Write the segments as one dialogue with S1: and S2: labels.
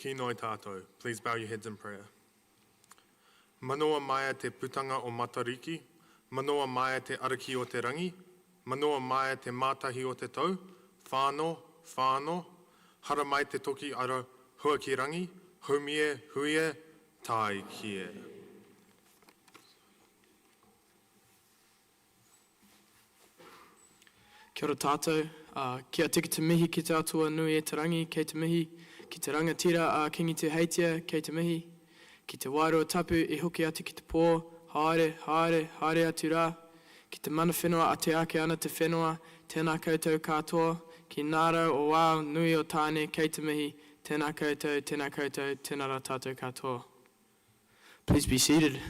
S1: Ki noi tātou. Please bow your heads in prayer. Manoa mai te putanga o Matariki, manoa mai te ariki o te rangi, manoa mai te mātahi o te tau, whāno, hara mai te toki ara hua ki rangi, humie, huie, tai kie.
S2: Kia ora tātou, kia tiki te mihi ki te atua nui e te rangi, kei te mihi, ki te rangatira a kingi te heitia, kei te mihi, ki te wairua tapu e hoki atu ki te pō, haere atu rā, ki te mana whenua a te ake ana te whenua, tēnā koutou katoa, ki nāra o wā nui o tāne, kei te mihi, tēnā koutou, tēnā rā tātou katoa. Please be seated.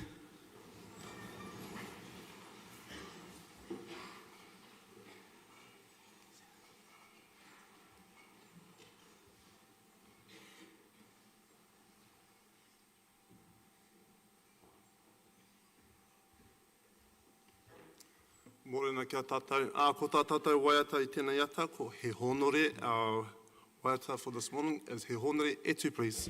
S3: Morena kia tātou. Ko tā tātou waiata I tēnei ata, ko he honore. Our waiata for this morning is he honore etu, please.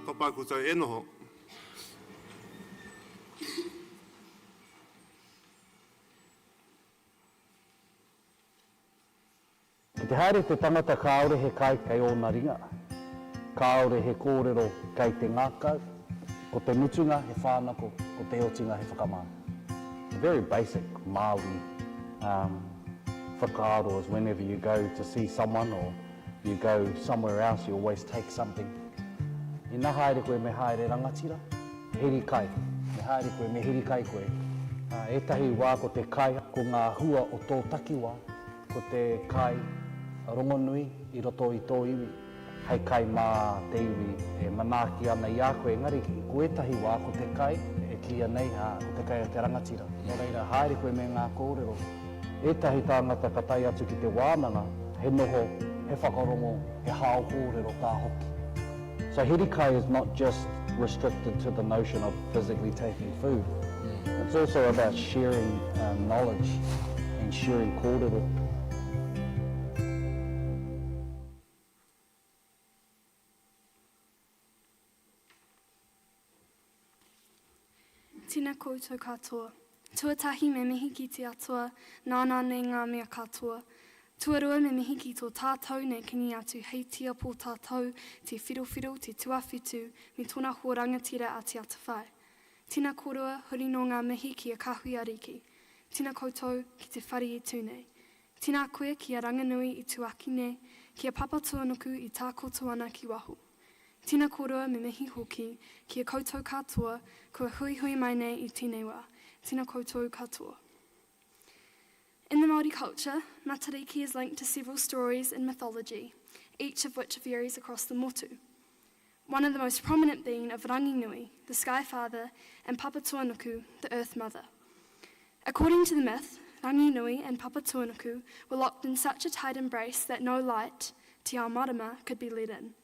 S3: Papakuta e noho.
S4: Te haere te tangata kaore he kai o ngā ringa. Kaore he kōrero kai te ngākau, ko te mutunga he whānako, ko te otinga he whakamā. The very basic Māori whakaaro is whenever you go to see someone or you go somewhere else, you always take something. I nā haere koe me haere rangatira, hiri kai. Me haere koe me hiri kai koe. Etahi wā ko te kai, ko ngā hua o tō takiwā, ko te kai rongonui I roto I tō iwi. Hei kai mā te iwi e manaaki ana I a koe, engari ko etahi wā ko te kai, e kia nei ko te kai o te rangatira. Nō reira, haere koe me ngā kōrero. Etahi tāngata ka tai atu ki te wānanga, he noho, he whakarongo, he hao kōrero ka hoki. So hirikai is not just restricted to the notion of physically taking food. It's also about sharing knowledge and sharing kōrero.
S5: Tina koutou katoa. Tuatahi me mihi ki te atua, nāna nei ngā mea katoa. Tuarua me mihi ki tō tātou nei kingi atu hei tia pō tātou, te whirowhiro, te tuawhitu, me tōna hoa rangatira a te atawhai. Tina korua huri no ngā mihi ki a kahui ariki. Tina koutou ki te whare I tūnei. Tina koe ki a ranganui I tuaki nei, ki a papa tuanuku I tā koto ana ki wahu. Tina korua me mihi hoki, ki a koutou katoa, kua hui hui mai nei I tēnei wā. Tina koutou katoa. In the Māori culture, Matariki is linked to several stories in mythology, each of which varies across the motu. One of the most prominent being of Ranginui, the Sky Father, and Papa Tuanuku, the Earth Mother. According to the myth, Ranginui and Papa Tuanuku were locked in such a tight embrace that no light, te ao marama, could be let in.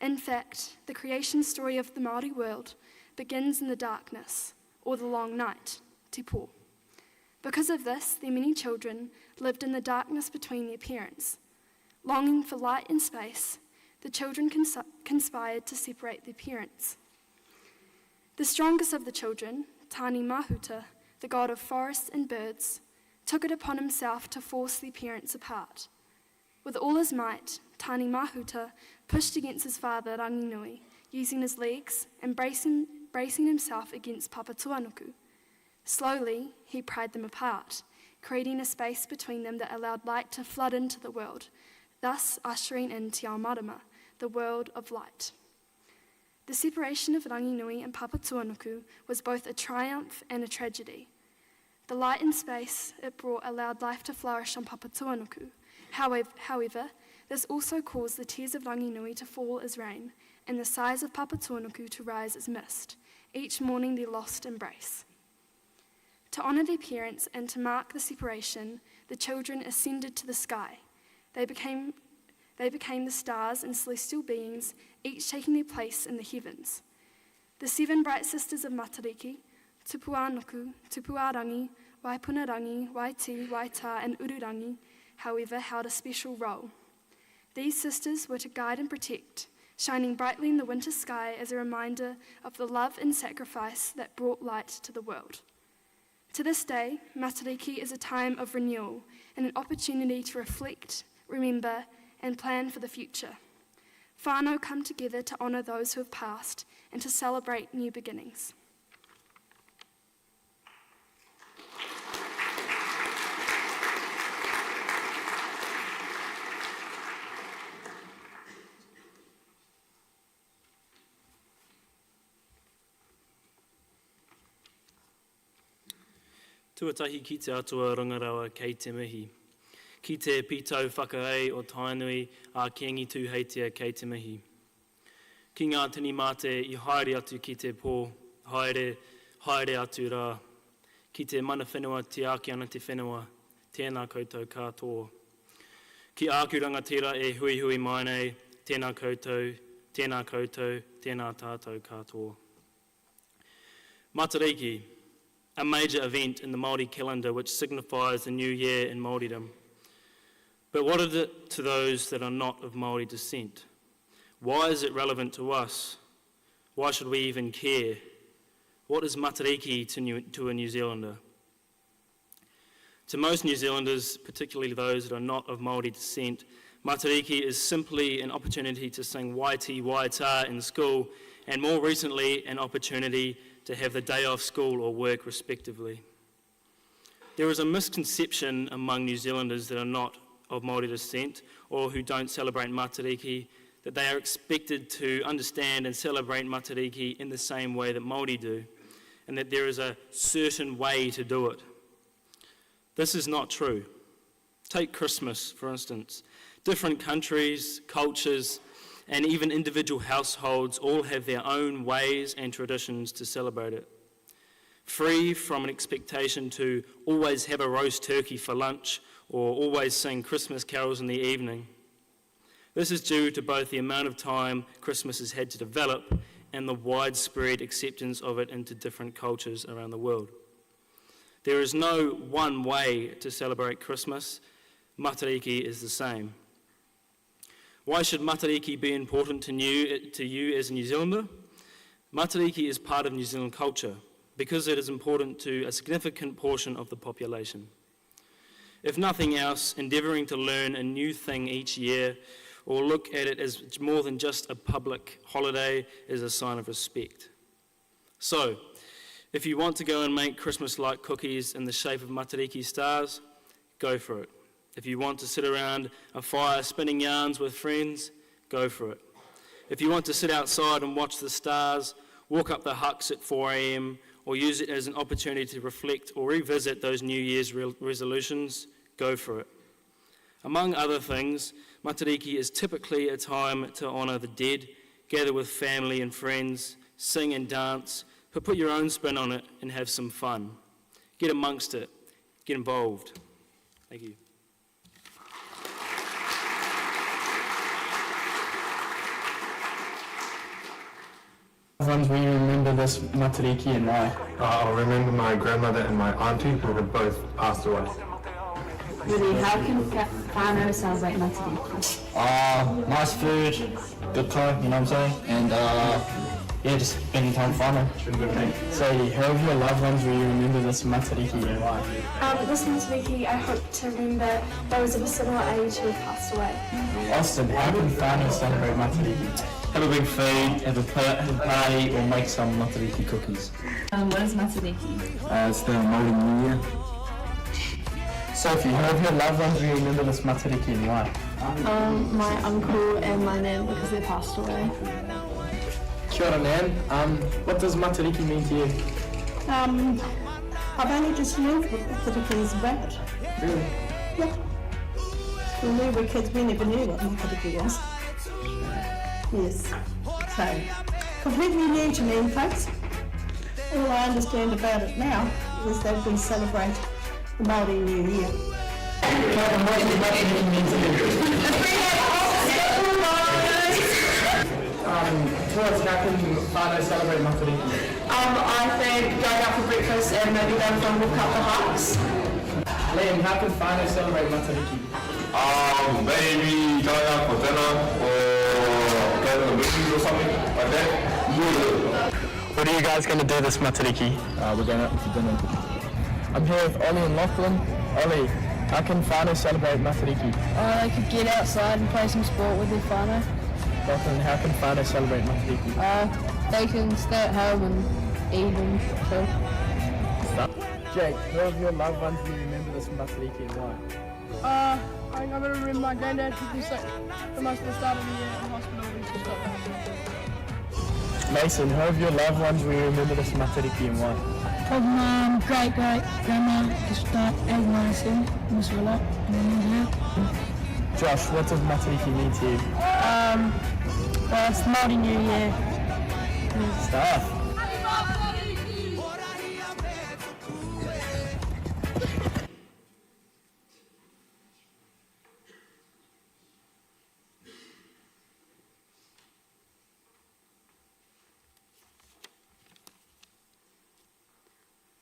S5: In fact, the creation story of the Māori world begins in the darkness, or the long night, te pō. Because of this, their many children lived in the darkness between their parents. Longing for light and space, the children conspired to separate their parents. The strongest of the children, Tani Mahuta, the god of forests and birds, took it upon himself to force their parents apart. With all his might, Tani Mahuta pushed against his father Ranginui, using his legs and bracing himself against Papa Tuanuku. Slowly, he pried them apart, creating a space between them that allowed light to flood into the world, thus ushering in Te Ao Marama, the world of light. The separation of Ranginui and Papa Tuanuku was both a triumph and a tragedy. The light and space it brought allowed life to flourish on Papa Tuanuku. However, this also caused the tears of Ranginui to fall as rain, and the sighs of Papa Tuanuku to rise as mist, each mourning their lost embrace. To honour their parents and to mark the separation, the children ascended to the sky. They became the stars and celestial beings, each taking their place in the heavens. The 7 bright sisters of Matariki, Tupuanuku, Tupuarangi, Waipunarangi, Waiti, Waita, and Ururangi, however, held a special role. These sisters were to guide and protect, shining brightly in the winter sky as a reminder of the love and sacrifice that brought light to the world. To this day, Matariki is a time of renewal and an opportunity to reflect, remember, and plan for the future. Whānau come together to honour those who have passed and to celebrate new beginnings.
S6: Tuatahi ki te atua rangarawa kei te mihi. Ki te pītau whakaei o tainui a kiengi tūheitia kei te mihi. Ki ngā tini mate I haere atu ki te pō, haere atu rā. Ki te mana whenua te āki ana te whenua, tēnā koutou katoa. Ki āku rangatira e hui hui mai nei, tēnā koutou, tēnā tātou katoa. Matariki, a major event in the Māori calendar which signifies the new year in Māoridom. But what is it to those that are not of Māori descent? Why is it relevant to us? Why should we even care? What is Matariki to a New Zealander? To most New Zealanders, particularly those that are not of Māori descent, Matariki is simply an opportunity to sing Waiti Waita in school, and more recently, an opportunity to have the day off school or work respectively. There is a misconception among New Zealanders that are not of Māori descent or who don't celebrate Matariki that they are expected to understand and celebrate Matariki in the same way that Māori do, and that there is a certain way to do it. This is not true. Take Christmas, for instance. Different countries, cultures, and even individual households all have their own ways and traditions to celebrate it. Free from an expectation to always have a roast turkey for lunch or always sing Christmas carols in the evening. This is due to both the amount of time Christmas has had to develop and the widespread acceptance of it into different cultures around the world. There is no one way to celebrate Christmas. Matariki is the same. Why should Matariki be important to you as a New Zealander? Matariki is part of New Zealand culture because it is important to a significant portion of the population. If nothing else, endeavouring to learn a new thing each year or look at it as more than just a public holiday is a sign of respect. So, if you want to go and make Christmas-like cookies in the shape of Matariki stars, go for it. If you want to sit around a fire spinning yarns with friends, go for it. If you want to sit outside and watch the stars, walk up the hucks at 4 a.m, or use it as an opportunity to reflect or revisit those New Year's resolutions, go for it. Among other things, Matariki is typically a time to honour the dead, gather with family and friends, sing and dance, but put your own spin on it and have some fun. Get amongst it. Get involved. Thank you.
S2: Ones will you remember this Matariki and why?
S1: I'll remember my grandmother and my auntie who had both passed away.
S7: Really, how can whānau celebrate Matariki?
S8: Nice food, good cook, you know what I'm saying? And yeah, just spending time with whānau.
S2: So, who of your loved ones will you remember this Matariki and why?
S5: This Matariki, I hope to remember those of a similar age who have passed away.
S2: Austin, how can whānau celebrate Matariki?
S8: Have a big food, have a party, or make some Matariki cookies.
S7: What is Matariki?
S8: It's the Māori New Year.
S2: Sophie, who of your loved ones will you remember this Matariki and why?
S5: My uncle and my nan because they passed away.
S2: Kia ora, Nan. What does Matariki mean to you?
S9: I've only just learned what Matariki is about.
S2: Really?
S9: Yeah. When we were kids, we never knew what Matariki was. Yes. So, completely new to me, folks. All I understand about it now is that we celebrate the Māori New Year.
S2: Kevin, what does Matariki mean to you? Towards how can whānau celebrate Matariki?
S7: I think going out for breakfast and maybe going for a walk up the hikes.
S2: Liam, how can whānau celebrate Matariki?
S10: Maybe going out for dinner or going to the movies or something like that.
S2: What are you guys going to do this Matariki?
S8: We're going out for dinner.
S2: I'm here with Ollie and Lachlan. Ollie, how can whānau celebrate Matariki?
S11: They could get outside and play some sport with their whānau.
S2: Lachlan, how can whānau celebrate Matariki?
S11: They can stay at home and eat and chill.
S2: Jake, who of your loved ones do you remember this Matariki and why?
S11: I think I'm going to remember my granddad who was sick for most of the start of the year in hospital.
S2: Mason, who of your loved ones will you remember this Matariki and why?
S11: Probably my great-great-grandma just died at 87, miss her a lot, and I need her.
S2: Josh, what does Matariki mean to you?
S11: Well, it's the Māori New Year.
S2: Stuff.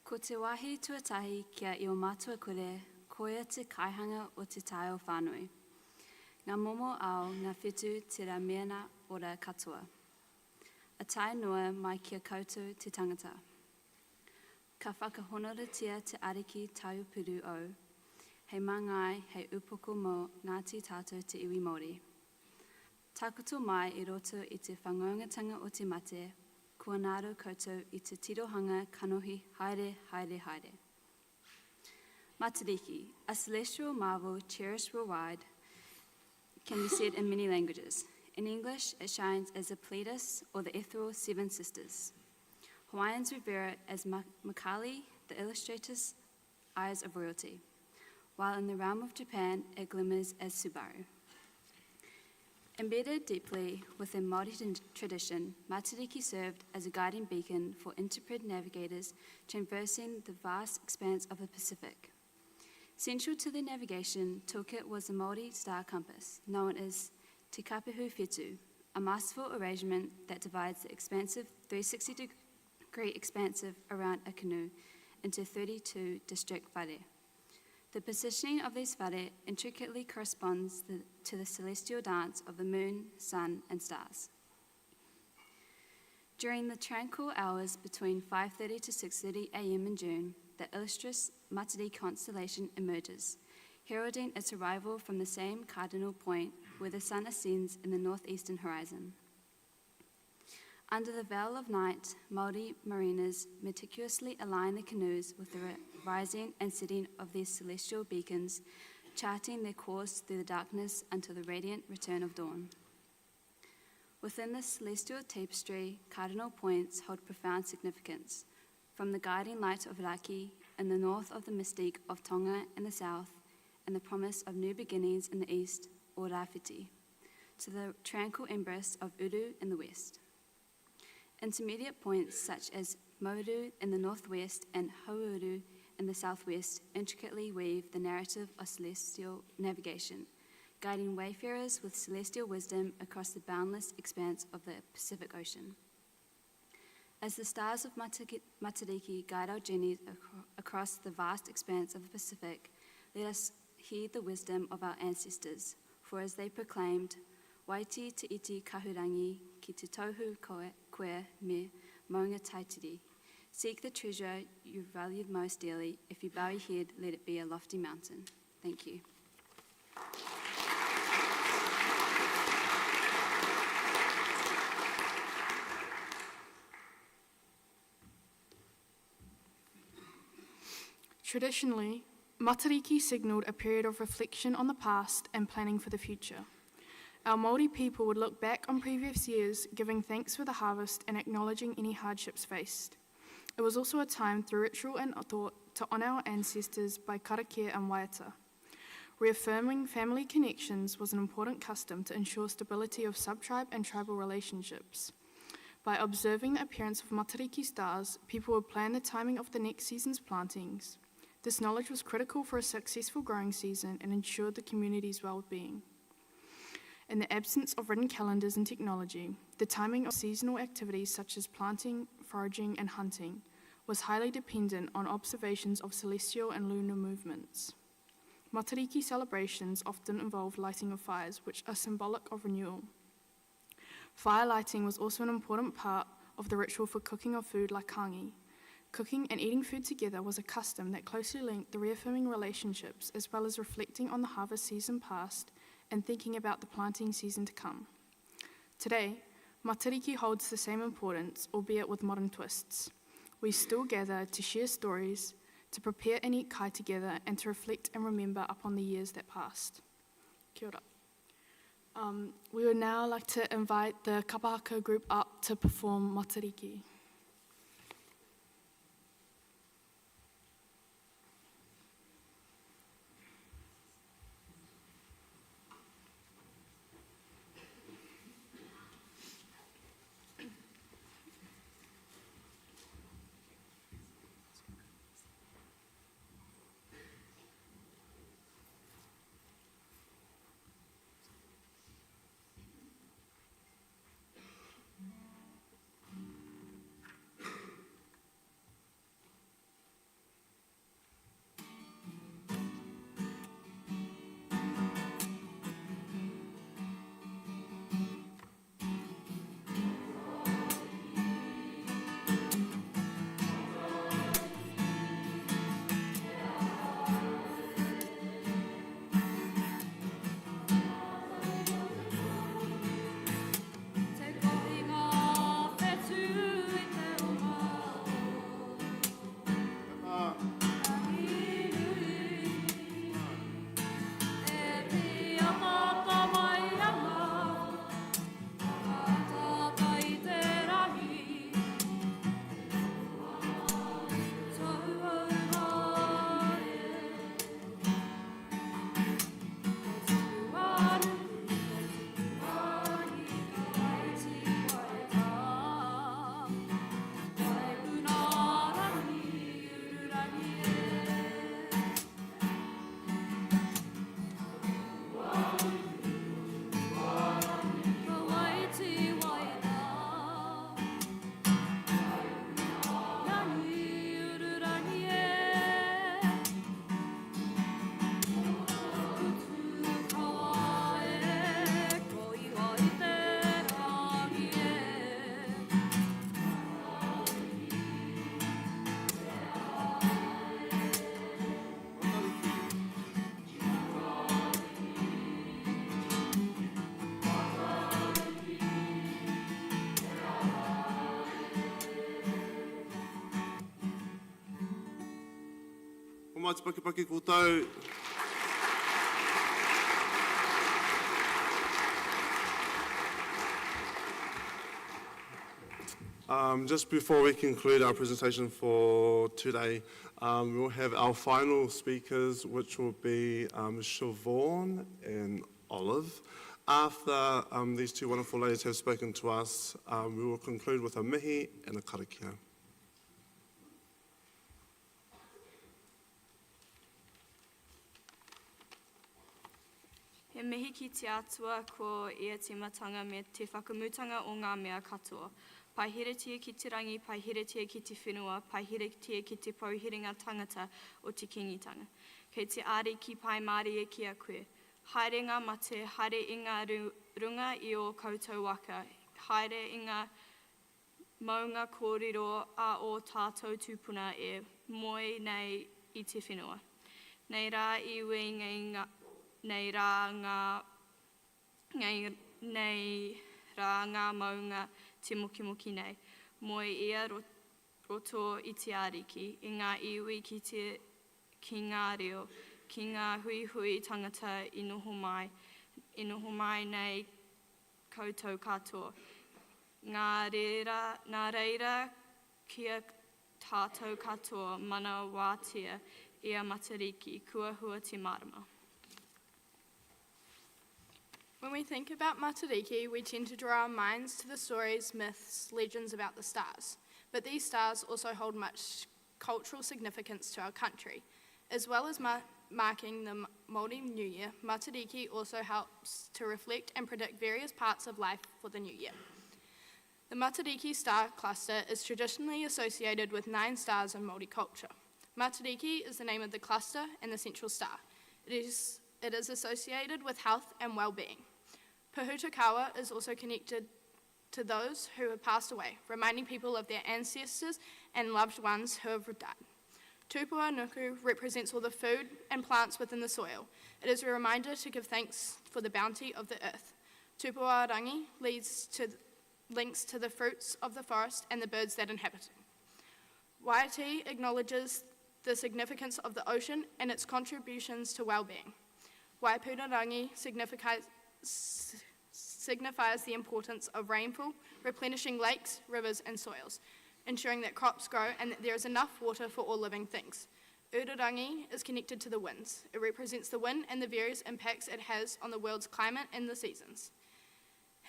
S7: Ko te wahi tuatahi kia I o mātua kore, koia te kaihanga o te tai o whānui. Ngā momo ao ngā whetū te rā meana ora katoa. A tai noa mai kia koutou te tangata. Ka whakahonoritia te ariki taupiru o, hei mangai hei upoko mo Ngāti tātou te iwi Māori. Takoto mai I roto I te whangaungatanga o te mate, kua nāro koutou I te tirohanga kanohi haere, haere, haere. Matariki, a celestial marvel cherished worldwide, can be said in many languages. In English, it shines as the Pleiades or the ethereal Seven Sisters. Hawaiians revere it as Makali, the illustrator's eyes of royalty, while in the realm of Japan, it glimmers as Subaru. Embedded deeply within Māori tradition, Matariki served as a guiding beacon for intrepid navigators traversing the vast expanse of the Pacific. Central to the navigation toolkit was the Māori star compass, known as Te Kapehu Whetū, a masterful arrangement that divides the expansive 360-degree expansive around a canoe into 32 district whare. The positioning of these whare intricately corresponds to the celestial dance of the moon, sun, and stars. During the tranquil hours between 5:30 to 6:30 a.m. in June, the illustrious Matariki constellation emerges, heralding its arrival from the same cardinal point where the sun ascends in the northeastern horizon. Under the veil of night, Māori mariners meticulously align the canoes with the rising and setting of these celestial beacons, charting their course through the darkness until the radiant return of dawn. Within this celestial tapestry, cardinal points hold profound significance, from the guiding light of Raki in the north of the mystique of Tonga in the south, and the promise of new beginnings in the east, or Rāwhiti, to the tranquil embrace of Uru in the west. Intermediate points such as Mauru in the northwest and Hauuru in the southwest intricately weave the narrative of celestial navigation, guiding wayfarers with celestial wisdom across the boundless expanse of the Pacific Ocean. As the stars of Matariki guide our journeys across the vast expanse of the Pacific, let us heed the wisdom of our ancestors, for as they proclaimed, Waiti te iti kahurangi ki te tohu koe me maunga taitiri. Seek the treasure you value most dearly. If you bow your head, let it be a lofty mountain. Thank you.
S2: Traditionally, Matariki signalled a period of reflection on the past and planning for the future. Our Māori people would look back on previous years, giving thanks for the harvest and acknowledging any hardships faced. It was also a time through ritual and thought to honour our ancestors by karakia and waiata. Reaffirming family connections was an important custom to ensure stability of sub-tribe and tribal relationships. By observing the appearance of Matariki stars, people would plan the timing of the next season's plantings. This knowledge was critical for a successful growing season and ensured the community's well-being. In the absence of written calendars and technology, the timing of seasonal activities such as planting, foraging, and hunting was highly dependent on observations of celestial and lunar movements. Matariki celebrations often involved lighting of fires, which are symbolic of renewal. Fire lighting was also an important part of the ritual for cooking of food like kangi. Cooking and eating food together was a custom that closely linked the reaffirming relationships as well as reflecting on the harvest season past and thinking about the planting season to come. Today, Matariki holds the same importance, albeit with modern twists. We still gather to share stories, to prepare and eat kai together, and to reflect and remember upon the years that passed. Kia ora. We would now like to invite the kapahaka group up to perform Matariki.
S3: Ko mai te pakipaki koutou. Just before we conclude our presentation for today, we will have our final speakers, which will be Siobhan and Olive. After these two wonderful ladies have spoken to us, we will conclude with a mihi and a karakia.
S12: He mihi ki te atua ko ia timatanga me te whakamutanga o ngā mea katoa. pai heretia ki te rangi, pai heretia ki te whenua, pai heretia ki te pauhiringa tangata o te kingitanga. Kei te ari ki pai Māori e ki a koe. Haere ngā mate, haere i ngā runga i o koutou waka, haere i ngā maunga kōrero a o tātou tūpuna e moe nei i te whenua. Nei rā iwi nei rā ngā maunga te moki nei. Moe ia roto i te ariki, i ngā iwi ki ngā reo, ki ngā hui tangata i noho mai nei koutou katoa. Ngā reira kia tātou katoa mana wātia i a Matariki, kua hua te marama.
S13: When we think about Matariki, we tend to draw our minds to the stories, myths, legends about the stars. But these stars also hold much cultural significance to our country. As well as marking the Māori New Year, Matariki also helps to reflect and predict various parts of life for the new year. The Matariki star cluster is traditionally associated with 9 stars in Māori culture. Matariki is the name of the cluster and the central star. It is associated with health and well-being. Pahutakawa is also connected to those who have passed away, reminding people of their ancestors and loved ones who have died. Tupua Nuku represents all the food and plants within the soil. It is a reminder to give thanks for the bounty of the earth. Tupua Rangi links to the fruits of the forest and the birds that inhabit it. Waiati acknowledges the significance of the ocean and its contributions to well-being. Waipunarangi signifies the importance of rainfall, replenishing lakes, rivers and soils, ensuring that crops grow and that there is enough water for all living things. Urarangi is connected to the winds. It represents the wind and the various impacts it has on the world's climate and the seasons.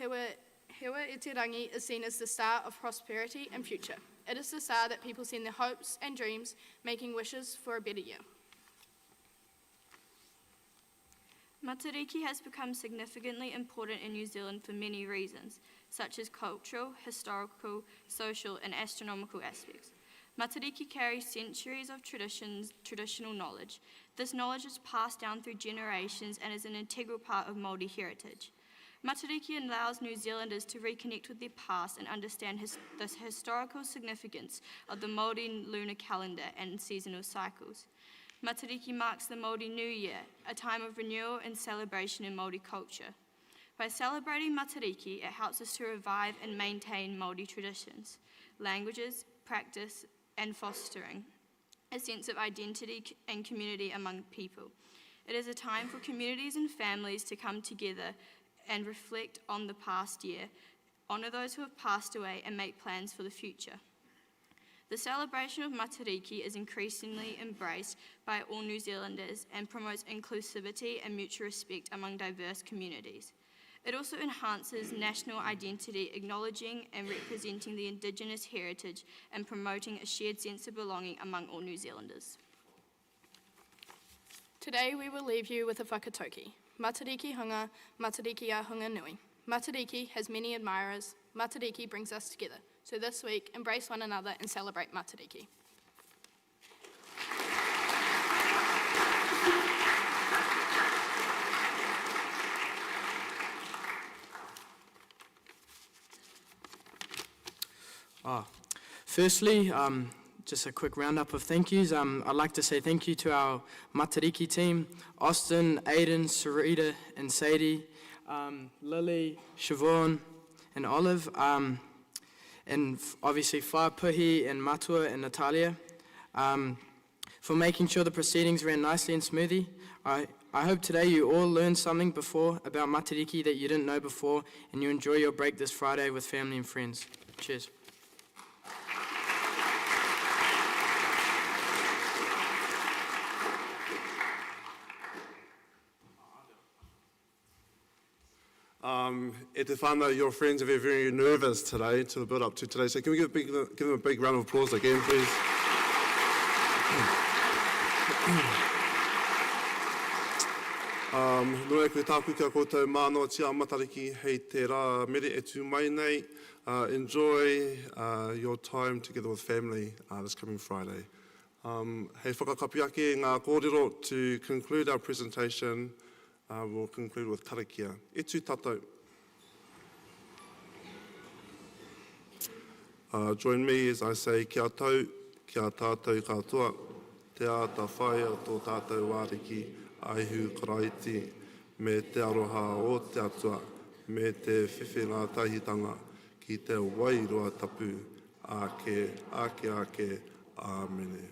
S13: Hewa Itirangi is seen as the star of prosperity and future. It is the star that people send their hopes and dreams, making wishes for a better year.
S12: Matariki has become significantly important in New Zealand for many reasons, such as cultural, historical, social, and astronomical aspects. Matariki carries centuries of traditional knowledge. This knowledge is passed down through generations and is an integral part of Māori heritage. Matariki allows New Zealanders to reconnect with their past and understand the historical significance of the Māori lunar calendar and seasonal cycles. Matariki marks the Māori New Year, a time of renewal and celebration in Māori culture. By celebrating Matariki, it helps us to revive and maintain Māori traditions, languages, practice, and fostering a sense of identity and community among people. It is a time for communities and families to come together and reflect on the past year, honour those who have passed away, and make plans for the future. The celebration of Matariki is increasingly embraced by all New Zealanders and promotes inclusivity and mutual respect among diverse communities. It also enhances national identity, acknowledging and representing the Indigenous heritage and promoting a shared sense of belonging among all New Zealanders.
S13: Today we will leave you with a whakatoki. Matariki hunga, Matariki a hunga nui. Matariki has many admirers. Matariki brings us together. So this week, embrace one another and celebrate Matariki.
S2: Firstly, just a quick roundup of thank yous. I'd like to say thank you to our Matariki team, Austin, Aiden, Sarita, and Sadie, Lily, Siobhan, and Olive, and obviously Whāpuhi and Matua and Natalia, for making sure the proceedings ran nicely and smoothly. I hope today you all learned something about Matariki that you didn't know before, and you enjoy your break this Friday with family and friends. Cheers.
S3: E te whānau, your friends are very nervous today to the build up to today, so can we give them a big round of applause again, please? No e koe tāku kia koutou mānoa tia Matariki hei te rā mere e tū mai nei. Enjoy your time together with family this coming Friday. Hei whakakapi ake ngā kōrero to conclude our presentation. We'll conclude with karakia. E tū tātou. Join me as I say kia tau, kia tātou katoa, te ata whai o tō tātou wāriki, aihu karaiti, me te aroha o te atua, me te whiwhi ngā tahitanga, ki te wairoa tapu, ake, ake, ake, āmene.